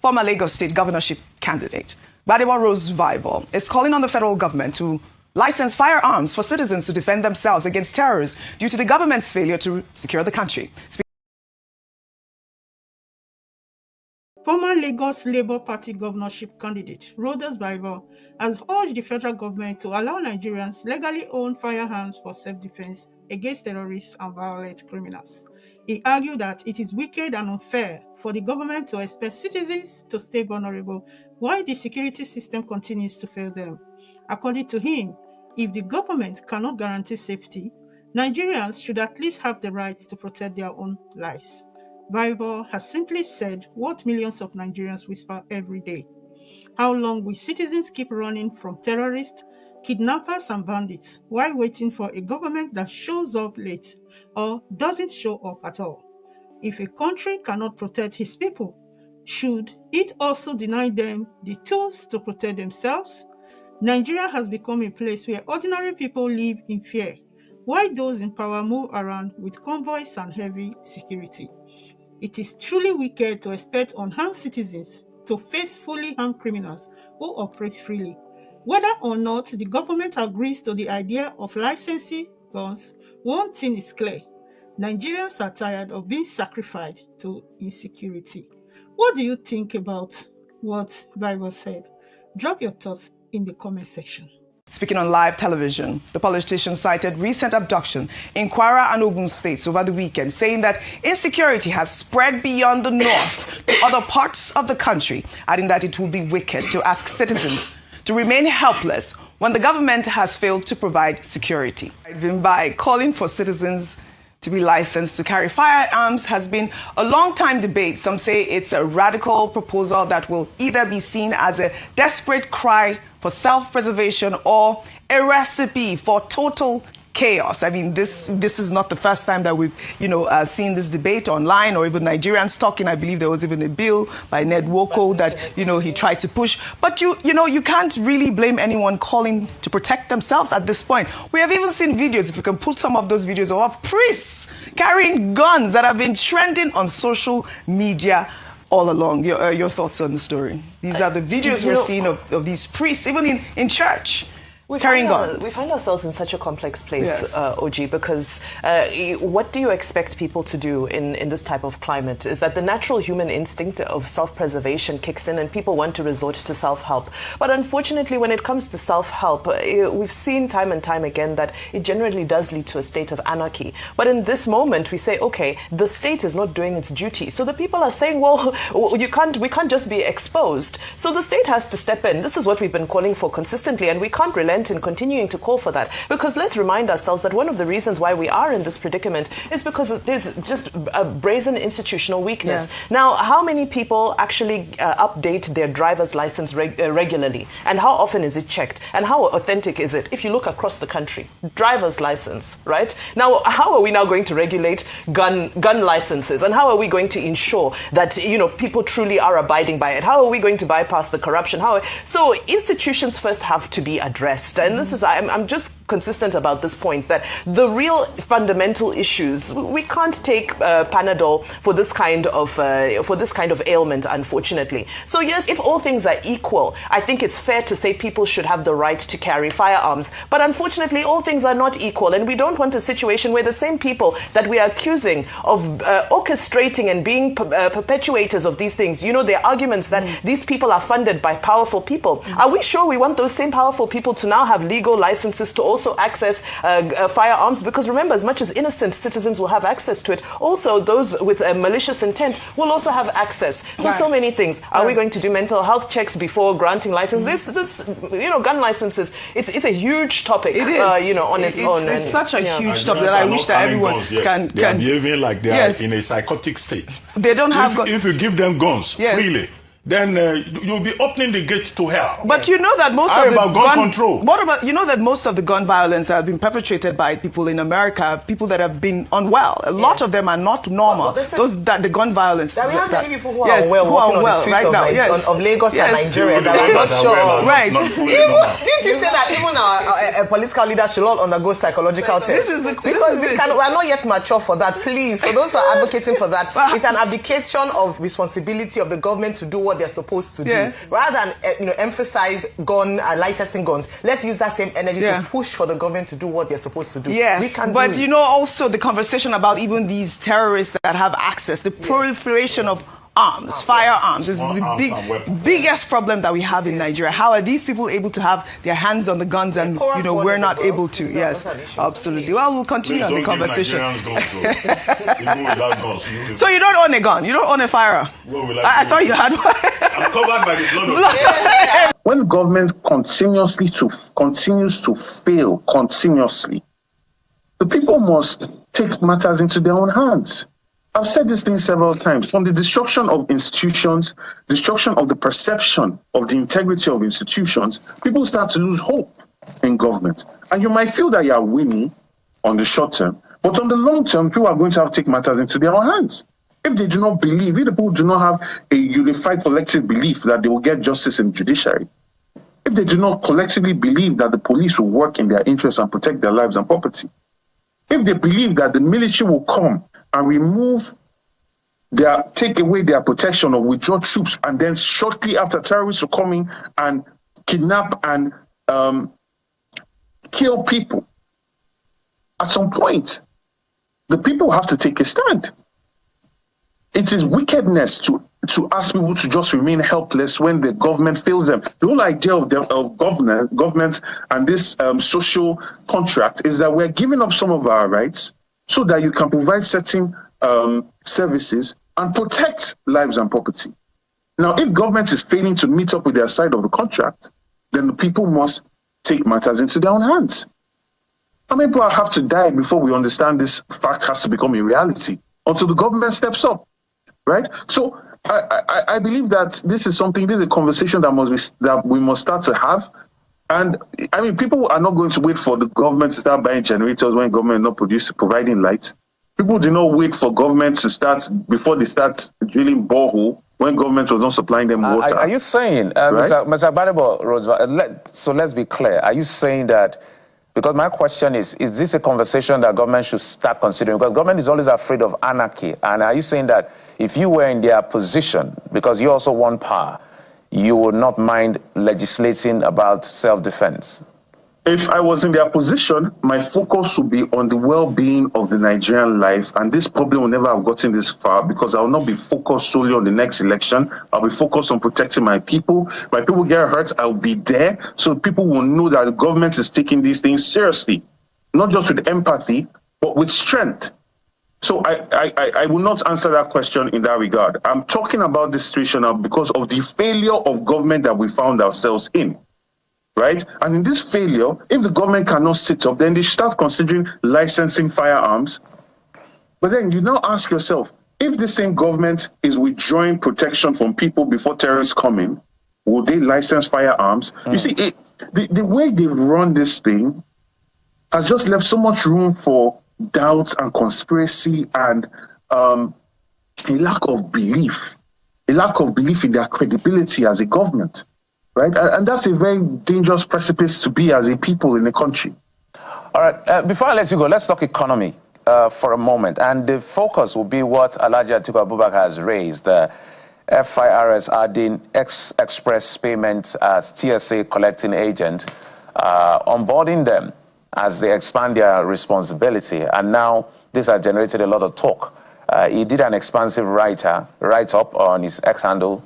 former Lagos State governorship candidate, Rhodes-Vivour, is calling on the federal government to license firearms for citizens to defend themselves against terrorists due to the government's failure to secure the country. Former Lagos Labour Party governorship candidate Rhodes-Vivour has urged the federal government to allow Nigerians legally own firearms for self-defense against terrorists and violent criminals. He argued that it is wicked and unfair for the government to expect citizens to stay vulnerable while the security system continues to fail them. According to him, if the government cannot guarantee safety, Nigerians should at least have the right to protect their own lives. Vivour has simply said what millions of Nigerians whisper every day. How long will citizens keep running from terrorists, kidnappers and bandits while waiting for a government that shows up late or doesn't show up at all? If a country cannot protect its people, should it also deny them the tools to protect themselves? Nigeria has become a place where ordinary people live in fear, while those in power move around with convoys and heavy security. It is truly wicked to expect unarmed citizens to face fully armed criminals who operate freely. Whether or not the government agrees to the idea of licensing guns, one thing is clear: Nigerians are tired of being sacrificed to insecurity. What do you think about what Vivour said? Drop your thoughts in the comment section. Speaking on live television, the politician cited recent abduction in Kwara and Ogun states over the weekend, saying that insecurity has spread beyond the north to other parts of the country, adding that it would be wicked to ask citizens to remain helpless when the government has failed to provide security. By calling for citizens to be licensed to carry firearms has been a long-time debate. Some say it's a radical proposal that will either be seen as a desperate cry for self-preservation or a recipe for total chaos. I mean, this is not the first time that we've, seen this debate online or even Nigerians talking. I believe there was even a bill by Ned Woko that, he tried to push. But, you can't really blame anyone calling to protect themselves at this point. We have even seen videos, if you can put some of those videos, of priests carrying guns that have been trending on social media all along. Your thoughts on the story? These are the videos we're seeing of these priests, even in church. Carrying guns. We find ourselves in such a complex place, yes. OG, because what do you expect people to do in this type of climate? Is that the natural human instinct of self-preservation kicks in and people want to resort to self-help. But unfortunately, when it comes to self-help, we've seen time and time again that it generally does lead to a state of anarchy. But in this moment, we say, okay, the state is not doing its duty. So the people are saying, well, we can't just be exposed. So the state has to step in. This is what we've been calling for consistently, and we can't relent in continuing to call for that, because let's remind ourselves that one of the reasons why we are in this predicament is because it is just a brazen institutional weakness. Yes. Now, how many people actually update their driver's license regularly, and how often is it checked, and how authentic is it? If you look across the country, driver's license, right? Now, how are we now going to regulate gun licenses, and how are we going to ensure that people truly are abiding by it? How are we going to bypass the corruption? So institutions first have to be addressed. And this is, I'm just consistent about this point, that the real fundamental issues, we can't take Panadol for this kind of ailment, unfortunately. So yes, if all things are equal, I think it's fair to say people should have the right to carry firearms. But unfortunately, all things are not equal, and we don't want a situation where the same people that we are accusing of orchestrating and being perpetuators of these things, their arguments that these people are funded by powerful people. Are we sure we want those same powerful people to now have legal licenses to also access firearms? Because remember, as much as innocent citizens will have access to it, also those with a malicious intent will also have access to so many things. Are we going to do mental health checks before granting licenses? This gun licenses, it's a huge topic, it is. On its own. It's such a huge topic that I wish that everyone can... They are behaving like they are in a psychotic state. They don't have... If you give them guns freely, then you'll be opening the gate to hell. But you know that most of the gun control. What about that most of the gun violence have been perpetrated by people in America, people that have been unwell. A lot of them are not normal. The gun violence. We have many people who are unwell right now. Of Lagos and Nigeria that are not sure. Right. Didn't you say that even our political leaders should all undergo psychological tests? Because we are not yet mature for that. Please, for those who are advocating for that, it's an abdication of responsibility of the government to do what they're supposed to do. Rather than emphasize licensing guns, let's use that same energy to push for the government to do what they're supposed to do. Yes, but also the conversation about even these terrorists that have access, the proliferation of arms, firearms. This is the biggest problem that we have in Nigeria. How are these people able to have their hands on the guns and, we're not able to? Yes, absolutely. Well, we'll continue on the conversation. So you don't own a gun? You don't own a firearm? I thought you had one. I'm covered by the blood of When government continues to fail continuously, the people must take matters into their own hands. I've said this thing several times. From the destruction of institutions, destruction of the perception of the integrity of institutions, people start to lose hope in government. And you might feel that you are winning on the short term, but on the long term, people are going to have to take matters into their own hands. If they do not believe, if the people do not have a unified collective belief that they will get justice in the judiciary, if they do not collectively believe that the police will work in their interests and protect their lives and property, if they believe that the military will come and take away their protection or withdraw troops, and then shortly after terrorists will come in and kidnap and kill people, at some point, the people have to take a stand. It is wickedness to ask people to just remain helpless when the government fails them. The whole idea of government and this social contract is that we're giving up some of our rights so that you can provide certain services and protect lives and property. Now, if government is failing to meet up with their side of the contract, then the people must take matters into their own hands. How many people have to die before we understand this fact has to become a reality? Until the government steps up, right? So I believe that this is a conversation that we must start to have. And I mean, people are not going to wait for the government to start buying generators when government is not providing lights. People do not wait for government to start before they start drilling borehole when government was not supplying them water. Are you saying, right? Mr. Badebo, Rhodes-Vivour, so let's be clear. Are you saying that, because my question is this a conversation that government should start considering? Because government is always afraid of anarchy. And are you saying that if you were in their position, because you also want power, you would not mind legislating about self-defense? If I was in their position, my focus would be on the well-being of the Nigerian life, and this problem will never have gotten this far because I will not be focused solely on the next election. I'll be focused on protecting my people. My people get hurt, I'll be there, so people will know that the government is taking these things seriously, not just with empathy, but with strength. So I will not answer that question in that regard. I'm talking about this situation now because of the failure of government that we found ourselves in, right? And in this failure, if the government cannot sit up, then they start considering licensing firearms. But then you now ask yourself, if the same government is withdrawing protection from people before terrorists come in, will they license firearms? You see, the way they've run this thing has just left so much room for doubt and conspiracy and a lack of belief in their credibility as a government, right? And that's a very dangerous precipice to be as a people in a country. All right, before I let you go, let's talk economy for a moment. And the focus will be what Alhaji Atiku Abubakar has raised, FIRS adding express payments as TSA collecting agent, onboarding them as they expand their responsibility. And now this has generated a lot of talk. He did an expansive write-up on his X handle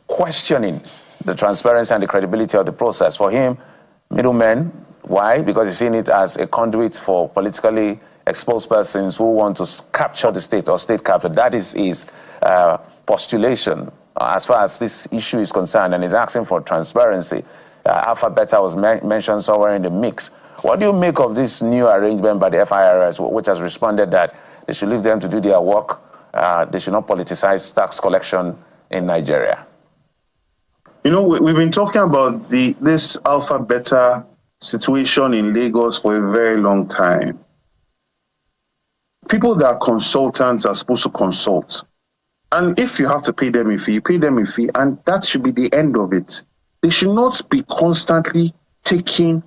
questioning the transparency and the credibility of the process. For him, middlemen, why? Because he's seen it as a conduit for politically exposed persons who want to capture the state or state capture. That is his postulation as far as this issue is concerned, and he's asking for transparency. Alpha Beta was mentioned somewhere in the mix. What do you make of this new arrangement by the FIRS, which has responded that they should leave them to do their work, they should not politicize tax collection in Nigeria? You know, we've been talking about this Alpha Beta situation in Lagos for a very long time. People that are consultants are supposed to consult. And if you have to pay them a fee, you pay them a fee, and that should be the end of it. They should not be constantly taking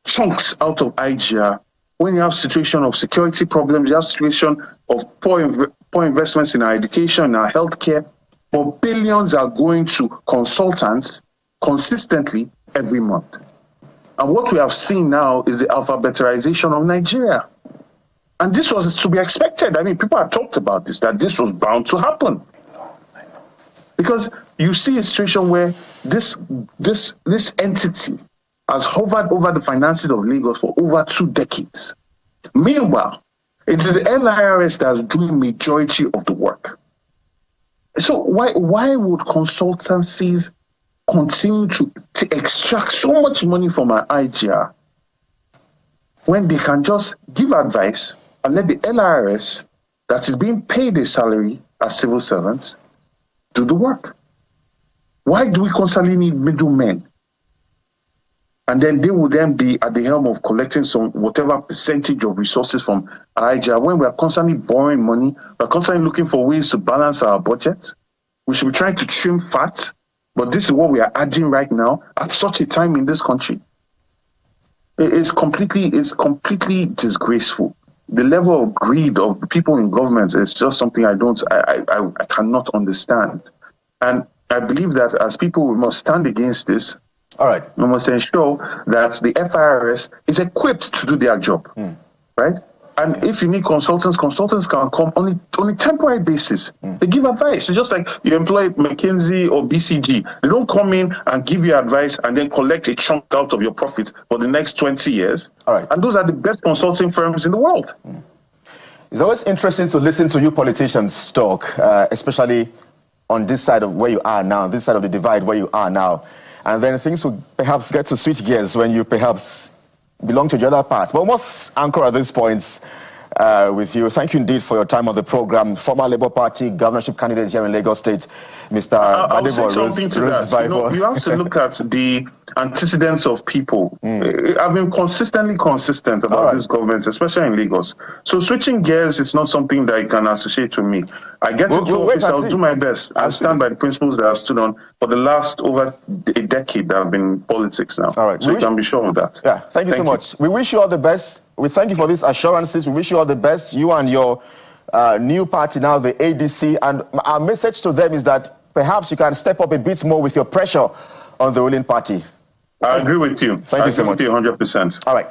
chunks out of IGR when you have situation of security problems, you have situation of poor investments in our education, in our healthcare. but billions are going to consultants consistently every month. And what we have seen now is the alphabetization of Nigeria. And this was to be expected. I mean, people have talked about this, that this was bound to happen. Because you see a situation where this entity has hovered over the finances of Lagos for over 2 decades. Meanwhile, it is the LIRS that is doing majority of the work. So why would consultancies continue to extract so much money from an IGR when they can just give advice and let the LIRS that is being paid a salary as civil servants do the work? Why do we constantly need middlemen? And then they will then be at the helm of collecting some whatever percentage of resources from IGR when we are constantly borrowing money, we're constantly looking for ways to balance our budget. We should be trying to trim fat, but this is what we are adding right now at such a time in this country. It's completely disgraceful. The level of greed of people in government is just something I cannot understand. And I believe that as people, we must stand against this. All right. We must ensure that the FIRS is equipped to do their job, right? And if you need consultants can come on a temporary basis. They give advice. It's just like you employ McKinsey or BCG. They don't come in and give you advice and then collect a chunk out of your profit for the next 20 years. All right. And those are the best consulting firms in the world. It's always interesting to listen to you politicians talk, especially on this side of where you are now, this side of the divide where you are now. And then things will perhaps get to switch gears when you perhaps belong to the other part. But we must anchor at this point with you. Thank you indeed for your time on the program. Former Labour Party governorship candidate here in Lagos State, Mr. I'll say something to that. You have to look at the antecedents of people. I've been consistent about this government, especially in Lagos. So switching gears is not something that I can associate with me. I get into office, I'll do my best. I'll stand by the principles that I've stood on for the last over a decade that I've been in politics now. All right. So you can be sure of that. Yeah, thank you so much. We wish you all the best. We thank you for these assurances. We wish you all the best, you and your new party now, the ADC. And our message to them is that perhaps you can step up a bit more with your pressure on the ruling party. I agree with you. Thank you so much. I agree with you 100%. All right.